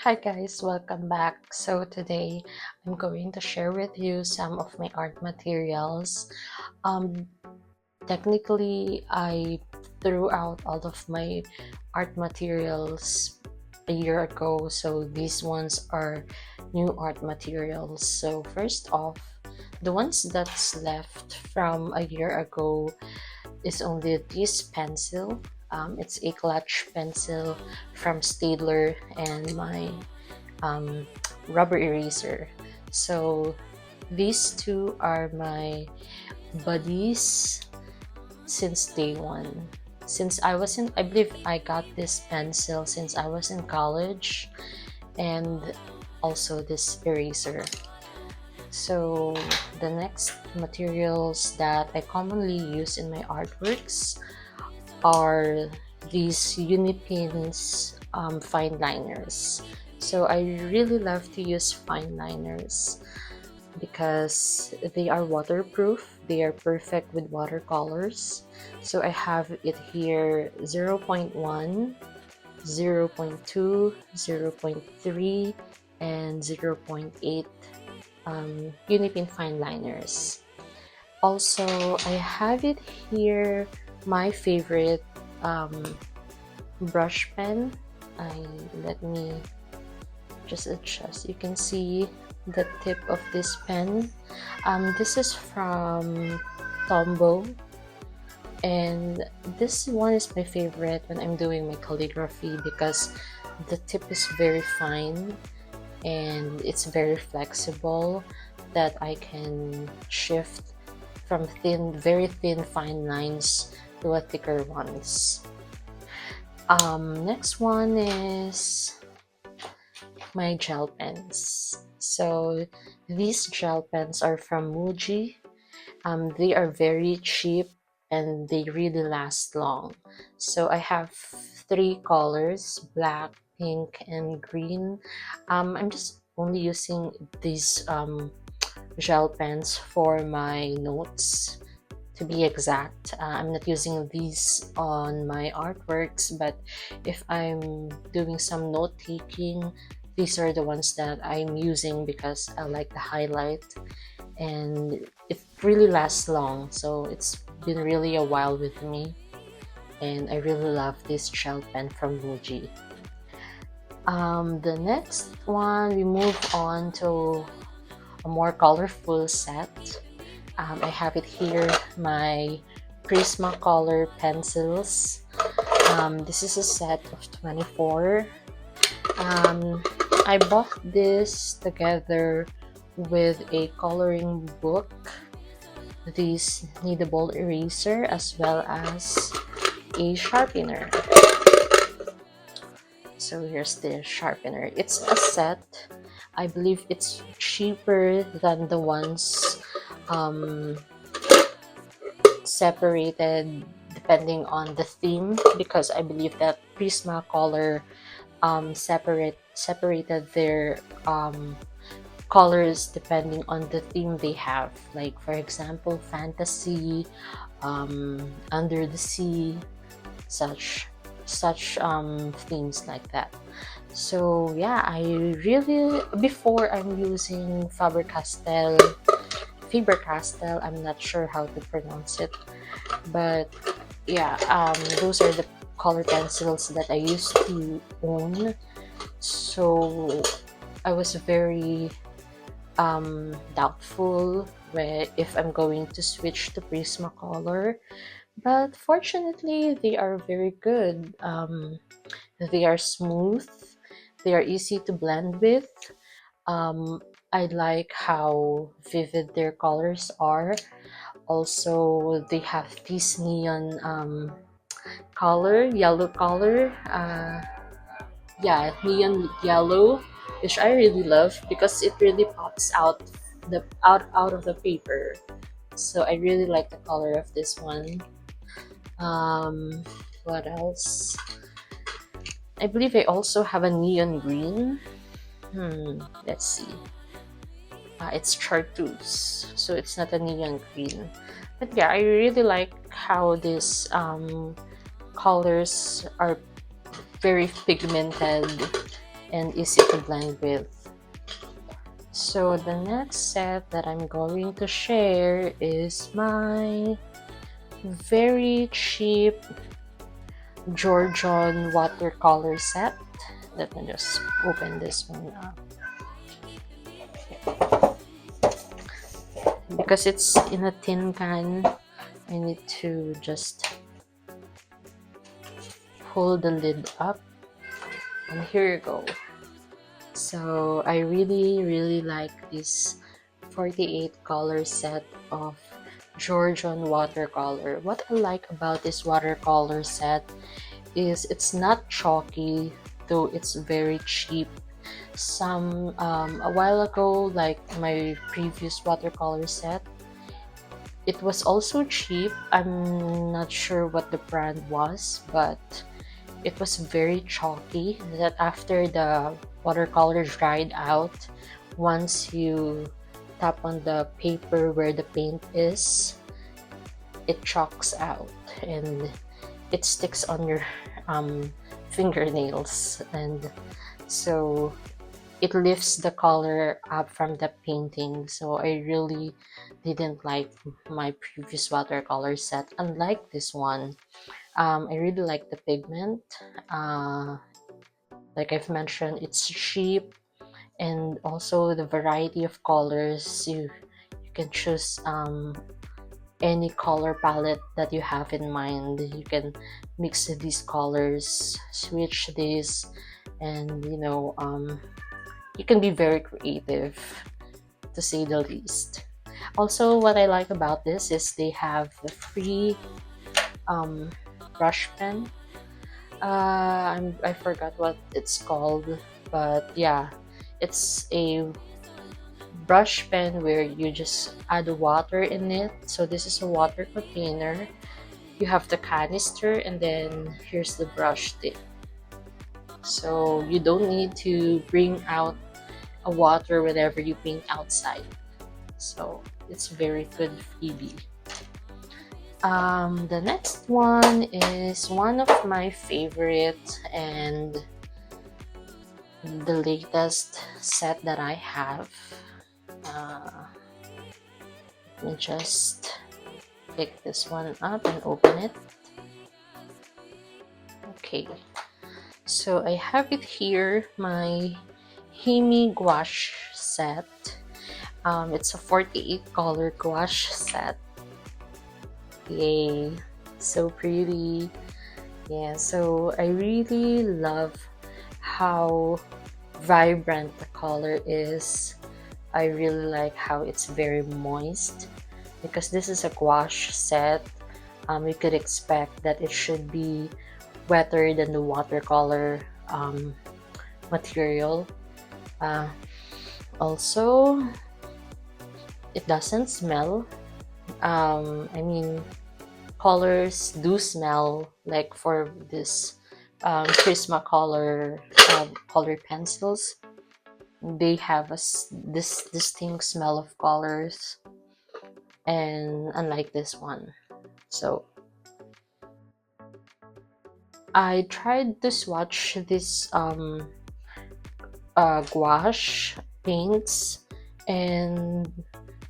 Hi guys, welcome back. So today I'm going to share with you some of my art materials. Um, Technically, I threw out all of my art materials a year ago, so these ones are new art materials. So first off, the ones that's left from a year ago is only this pencil. It's a clutch pencil from Staedtler and my um, rubber eraser. So these two are my buddies since day one. Since I was in, I believe I got this pencil since I was in college, and also this eraser. So the next materials that I commonly use in my artworks are these Unipins fine liners. So I really love to use fine liners because they are waterproof. They are perfect with watercolors. So I have it here 0.1, 0.2, 0.3, and 0.8 Unipin fine liners. Also, I have it here, my favorite brush pen. Let me just adjust. You can see the tip of this pen. This is from Tombow, and this one is my favorite when I'm doing my calligraphy because the tip is very fine and it's very flexible, that I can shift from very thin fine lines to a thicker ones. Next one is my gel pens. So these gel pens are from Muji. They are very cheap and they really last long. So I have three colors: black, pink, and green. I'm just only using these gel pens for my notes, to be exact. I'm not using these on my artworks, but if I'm doing some note taking, these are the ones that I'm using because I like the highlight and it really lasts long. So it's been really a while with me, and I really love this gel pen from Muji. The next one, we move on to a more colorful set. I have it here, my Prismacolor pencils. This is a set of 24. I bought this together with a coloring book, this kneadable eraser, as well as a sharpener. So here's the sharpener. It's a set. I believe it's cheaper than the ones separated depending on the theme, because I believe that Prismacolor separated their colors depending on the theme they have. Like for example, fantasy, under the sea, such themes like that. So yeah, I really, before I'm using Faber-Castell, I'm not sure how to pronounce it, but yeah, those are the color pencils that I used to own. So I was very doubtful if I'm going to switch to Prismacolor, but fortunately they are very good. They are smooth, they are easy to blend with. I like how vivid their colors are. Also, they have this neon yellow color. Yeah, neon yellow, which I really love because it really pops out out of the paper. So I really like the color of this one. What else? I believe I also have a neon green. Let's see. It's chartreuse, so it's not a neon green. But yeah, I really like how these colors are very pigmented and easy to blend with. So the next set that I'm going to share is my very cheap Georgian watercolor set. Let me just open this one up. Because it's in a tin can, I need to just pull the lid up, and here you go. So I really like this 48 color set of Georgian watercolor. What I like about this watercolor set is it's not chalky, though it's very cheap. A while ago, like my previous watercolor set, it was also cheap. I'm not sure what the brand was, but it was very chalky, that after the watercolor dried out, once you tap on the paper where the paint is, it chalks out and it sticks on your fingernails, and so it lifts the color up from the painting. So I really didn't like my previous watercolor set. Unlike this one, I really like the pigment. Like I've mentioned, it's cheap, and also the variety of colors. You can choose any color palette that you have in mind. You can mix these colors, switch these, and you can be very creative, to say the least. Also, what I like about this is they have the free brush pen. I forgot what it's called, but yeah, it's a brush pen where you just add water in it. So this is a water container. You have the canister, and then here's the brush tip. So you don't need to bring out a water whenever you paint outside. So it's very good freebie. The next one is one of my favorite and the latest set that I have. Let me just pick this one up and open it. Okay, so I have it here, my Himi gouache set. It's a 48 color gouache set. Yay, so pretty. Yeah, so I really love how vibrant the color is. I really like how it's very moist, because this is a gouache set. You could expect that it should be wetter than the watercolor material. Also, it doesn't smell. I mean, colors do smell, like for this Prismacolor color pencils. They have this distinct smell of colors, and unlike this one. So I tried to swatch this gouache paints, and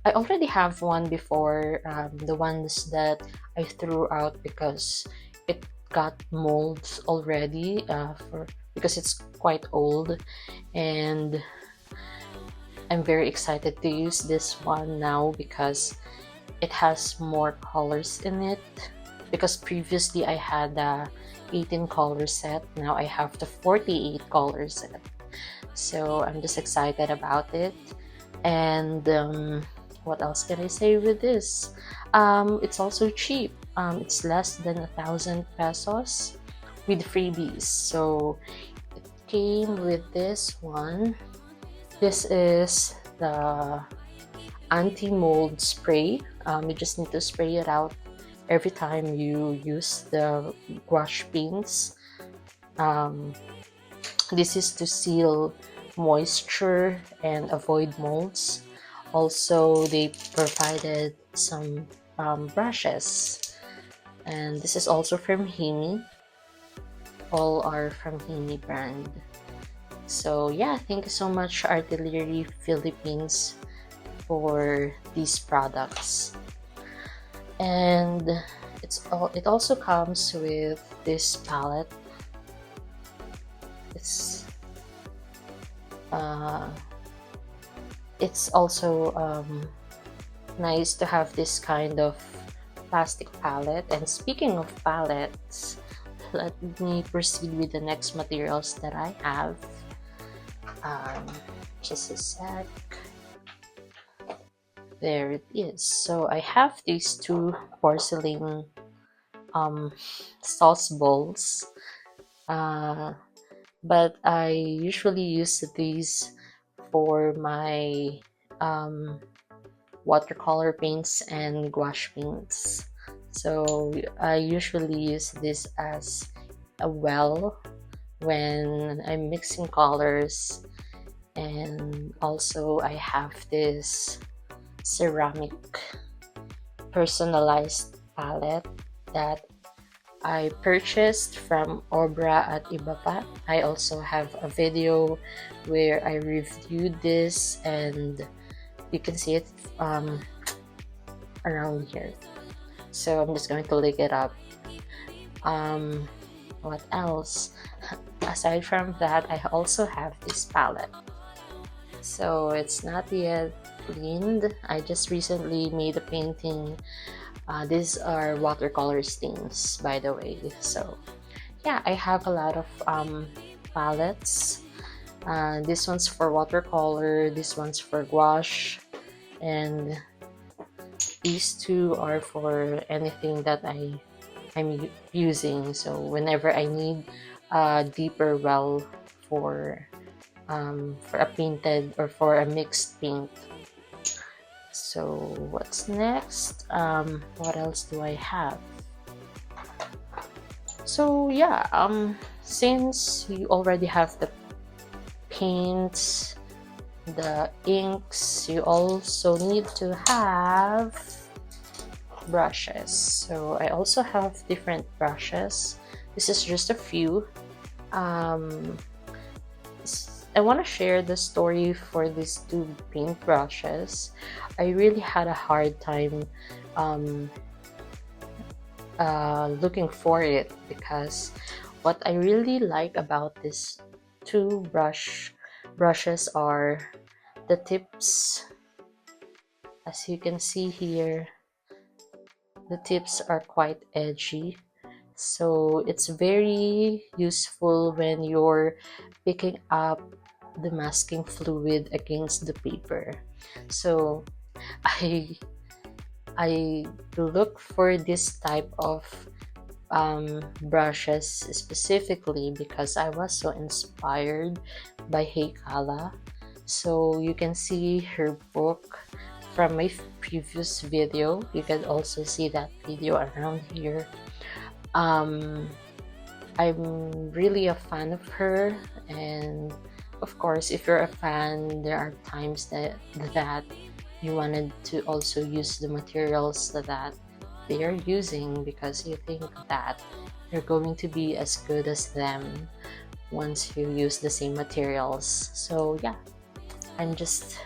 I already have one before, the ones that I threw out because it got molds already, because it's quite old, and I'm very excited to use this one now because it has more colors in it. Because previously I had a 18 color set, now I have the 48 color set. So I'm just excited about it. And what else can I say with this? It's also cheap. It's less than 1,000 pesos with freebies. So it came with this one. This is the anti-mold spray. You just need to spray it out every time you use the gouache paints. This is to seal moisture and avoid molds. Also, they provided some brushes, and this is also from Himi. All are from Himi brand. So yeah, thank you so much, Artillery Philippines, for these products. And it also comes with this palette. It's uh, it's also nice to have this kind of plastic palette. And speaking of palettes, let me proceed with the next materials that I have. um, just a sec. There it is. So I have these two porcelain um, sauce bowls, uh, but I usually use these for my watercolor paints and gouache paints. So I usually use this as a well when I'm mixing colors. And also I have this ceramic personalized palette that I purchased from Obra at Ibapa. I also have a video where I reviewed this, and you can see it around here. So I'm just going to link it up. What else? Aside from that, I also have this palette. So it's not yet cleaned. I just recently made a painting. These are watercolor stains, by the way. So yeah, I have a lot of palettes. This one's for watercolor, this one's for gouache, and these two are for anything that I'm using. So whenever I need a deeper well for a painted or for a mixed paint. So what's next? What else do I have? So yeah, since you already have the paints, the inks, you also need to have brushes. So I also have different brushes. This is just a few. I want to share the story for these two paint brushes. I really had a hard time looking for it, because what I really like about these two brushes are the tips. As you can see here, the tips are quite edgy, so it's very useful when you're picking up the masking fluid against the paper. So I look for this type of brushes specifically because I was so inspired by Heikala. So you can see her book from my previous video. You can also see that video around here. I'm really a fan of her, and of course, if you're a fan, there are times that you wanted to also use the materials that they are using, because you think that you're going to be as good as them once you use the same materials. So yeah, I'm just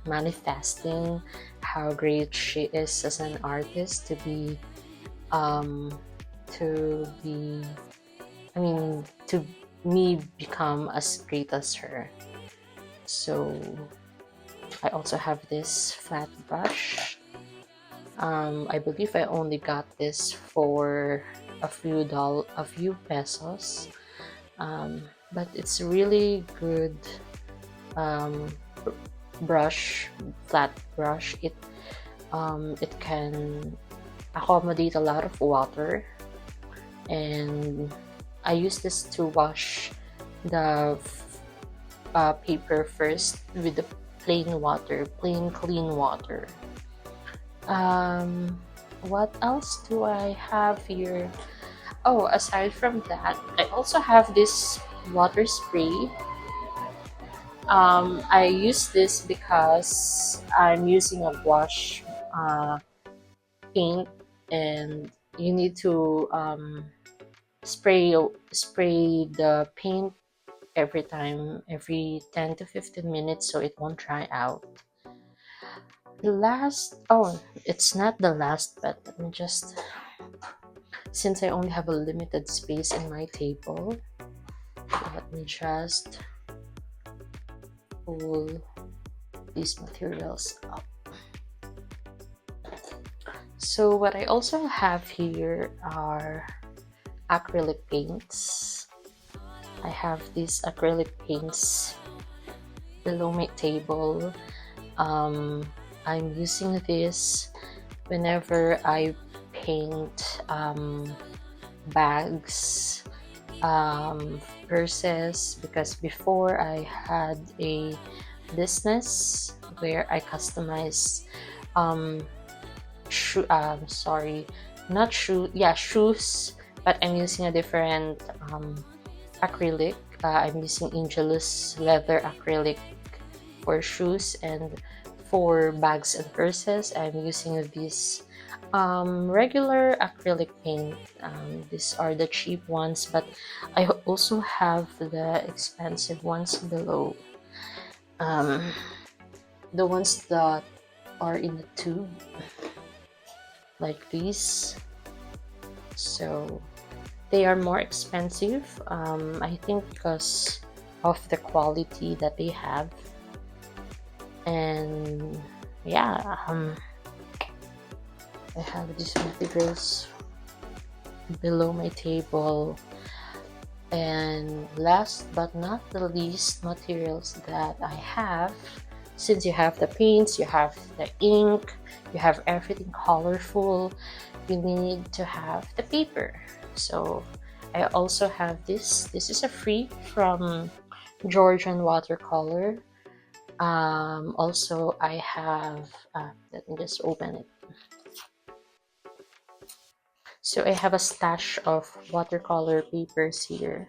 manifesting how great she is as an artist to be to be I mean to me become as great as her. So I also have this flat brush. I believe I only got this for a few pesos, but it's really good um, brush, flat brush. It can accommodate a lot of water, and I use this to wash the paper first with the plain clean water. What else do I have here? Oh, aside from that, I also have this water spray. I use this because I'm using a gouache paint, and you need to spray the paint every time, every 10 to 15 minutes, so it won't dry out. The last, oh, it's not the last, but let me just, since I only have a limited space in my table, let me just pull these materials up. So what I also have here are acrylic paints. I have these acrylic paints below my table. I'm using this whenever I paint bags, purses, because before I had a business where I customize shoes, but I'm using a different acrylic. I'm using Angelus leather acrylic for shoes, and for bags and purses I'm using this regular acrylic paint. These are the cheap ones, but I also have the expensive ones below, the ones that are in the tube like these. So they are more expensive, I think, because of the quality that they have. And yeah, I have these materials below my table. And last but not the least, materials that I have, since you have the paints, you have the ink, you have everything colorful, you need to have the paper. So I also have this is a free from Georgian Watercolor. Also I have let me just open it. So I have a stash of watercolor papers here.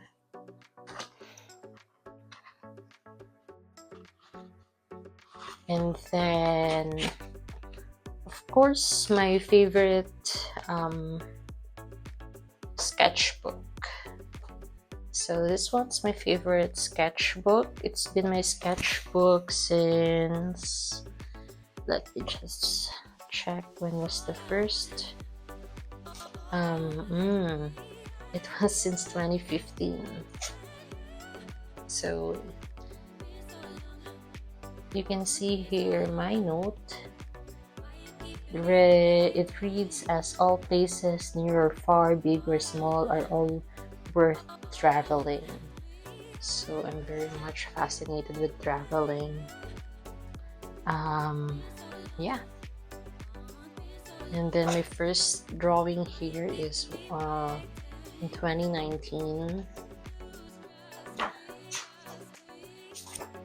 And then, of course, my favorite sketchbook. So this one's my favorite sketchbook. It's been my sketchbook since, let me just check when was the first. It was since 2015. So you can see here my note. It reads, as all places, near or far, big or small, are all worth traveling. So I'm very much fascinated with traveling. Yeah. And then my first drawing here is in 2019.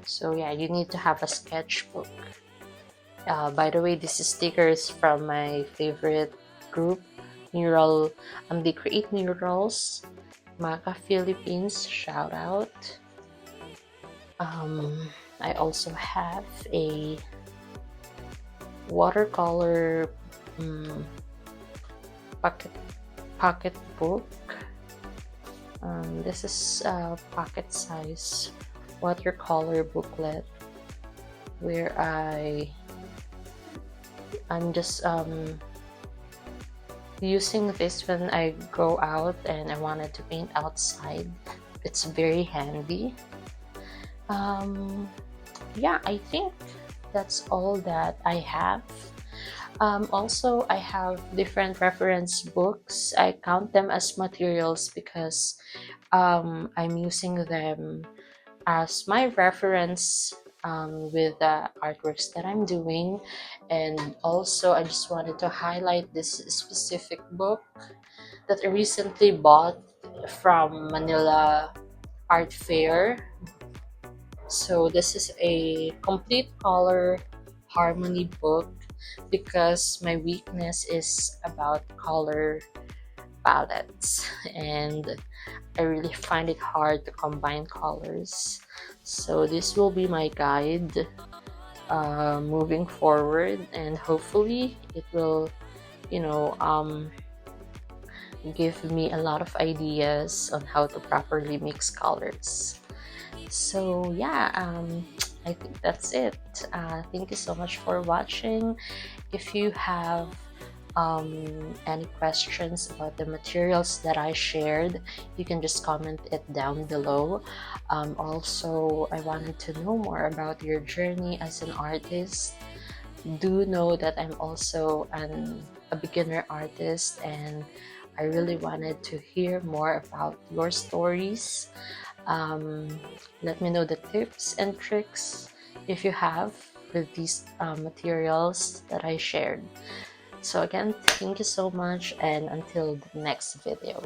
So yeah, you need to have a sketchbook. By the way, this is stickers from my favorite group, Mural. They create murals. Maca Philippines, shout out. I also have a watercolor pocket book. This is a pocket size watercolor booklet where I'm just using this when I go out and I wanted to paint outside. It's very handy. Yeah, I think that's all that I have. Also, I have different reference books. I count them as materials because I'm using them as my reference with the artworks that I'm doing. And also, I just wanted to highlight this specific book that I recently bought from Manila Art Fair. So this is a complete color harmony book because my weakness is about color palettes, and I really find it hard to combine colors. So this will be my guide moving forward, and hopefully it will, give me a lot of ideas on how to properly mix colors. So yeah, I think that's it. Thank you so much for watching. If you have any questions about the materials that I shared, you can just comment it down below. Also, I wanted to know more about your journey as an artist. Do know that I'm also a beginner artist, and I really wanted to hear more about your stories. um, Let me know the tips and tricks if you have with these materials that I shared. So again, thank you so much, and until the next video.